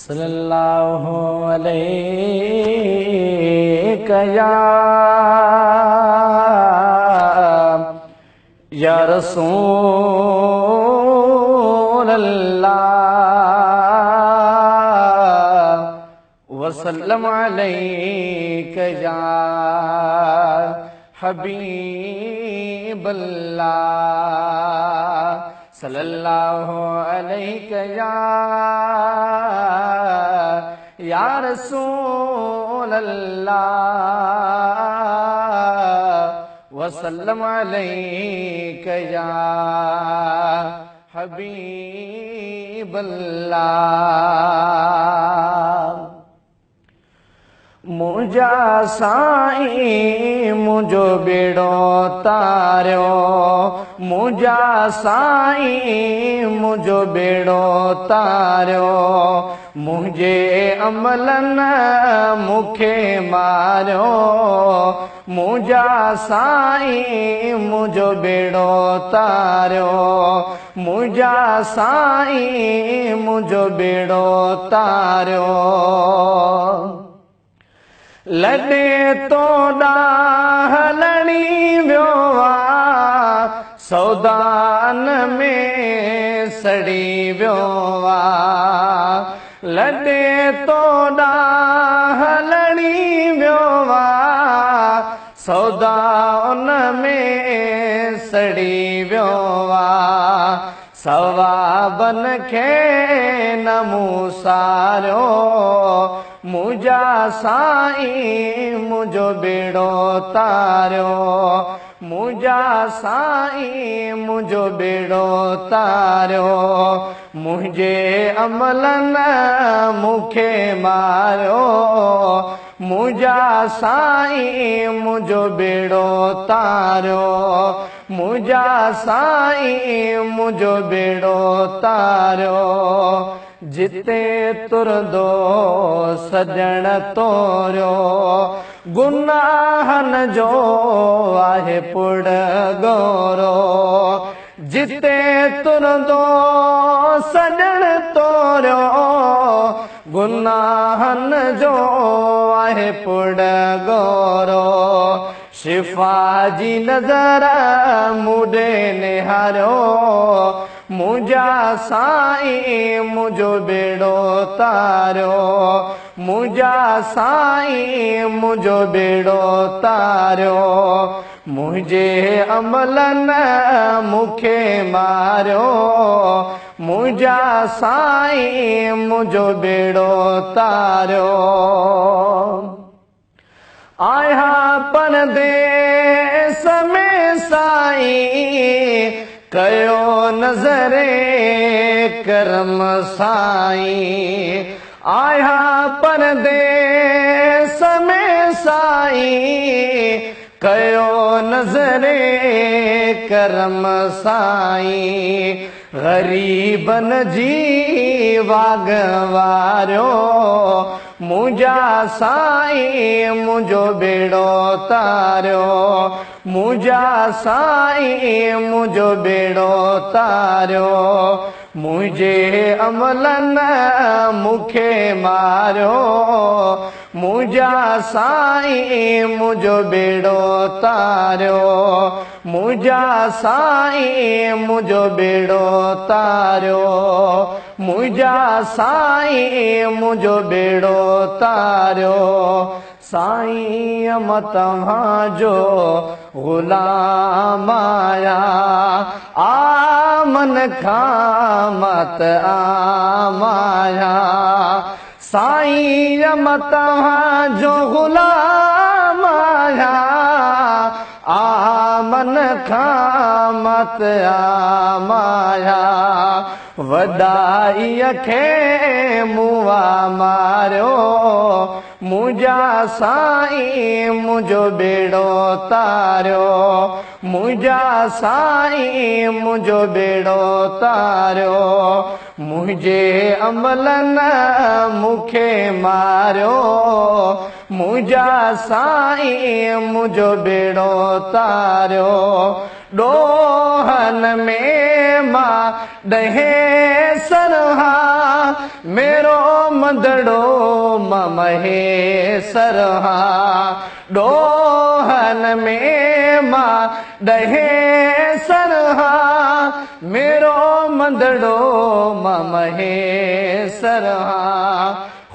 सल्लल्लाहु अलैहि या रसूल अल्लाह वसल्लम अलैका या हबीब अल्लाह सल्लल्लाहु अलैका या रसूल अल्लाह वसल्लम अलैका या हबीब अल्लाह। मुझा साईं मुझो बेड़ो तारियो, मुझा साईं मुझो बेड़ो तारियो, मुझे अमलन मुखे मारियो, मुझा साईं मुझो बेड़ो तारियो, मुझा साईं मुझो बेड़ो तारियो। लॾे तो हलणी वियो आहे सौदान में सड़ी वियो आहे, लॾे तो हलणी वियो आहे सौदा उन में सड़ी वियो आहे, सवाबन खे न मूं सारियो, मुझा साईं मुझो बेड़ो तारियो, मुझा साईं मुझो बेड़ो तारियो, मुझे अमलन मुखे मारियो, मुझा साईं मुझो बेड़ो तारियो, मुझा साईं मुझो बेड़ो तारियो। जिते तुरंदो सजण तोरियो, गुनाहन जो आहे पुड़ गोरो, जिते तुरंदो सजण तोरियो, गुनाहन जो आहे पुड़ गोरो, शिफा जी नज़र मुझे निहारियो, मुझा साईं मुझो बेड़ो तारियो, मुझा साईं मुझो बेड़ो तारियो, मुझे अमलन मुखे मारियो, मुझा साईं मुझो बेड़ो तारियो। आया परदेस में साईं कयो नज़रे करम साईं, आया परदेस में साईं कयो नज़रे करम साईं, ग़रीबन जी वाग वारियो, मुझा साईं मुझो बेड़ो तारियो, मुझा साईं मुझो बेड़ो तारियो, मुझे अमलन मुखे मारियो, मुझा साईं मुझो बेड़ो तारियो, मुझा साईं मुझो बेड़ो तारियो, मुझा साईं मुझो बेड़ो तारियो। साईं मां तव्हांजो ग़ुलाम आया, आमन खां मत आमाया, साईं मां तव्हांजो ग़ुलाम आया, आमन खां मत आमाया, वॾाईअ खे मुआ मारियो, मुझा साईं मुझो बेड़ो तारियो, मुझा साईं मुझो बेड़ो तारियो, मुझे अमलन मुखे मारियो, मुझा साईं मुझो बेड़ो तारियो, ॾोहन में मां ॾहे सरहा मेरो मंदड़ो महे सरहा ॾोहन में मां ॾहे सरहा मेरो मंदड़ो महे सरहा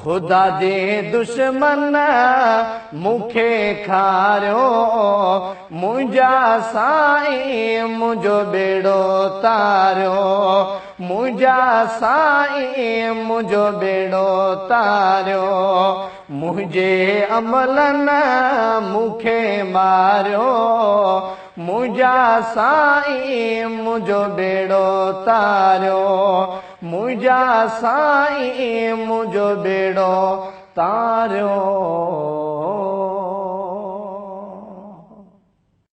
खुदा दे दुश्मन मुखे खारियो मुंहिंजा साईं मुंहिंजो बेड़ो तारियो मुंहिंजा साईं मुंहिंजो बेड़ो तारियो मुंहिंजे अमलनि मुखे मारियो मुंहिंजा साईं मुंहिंजो बेड़ो तारियो मुंहिंजा साईं मुंहिंजो बेड़ो तारियो।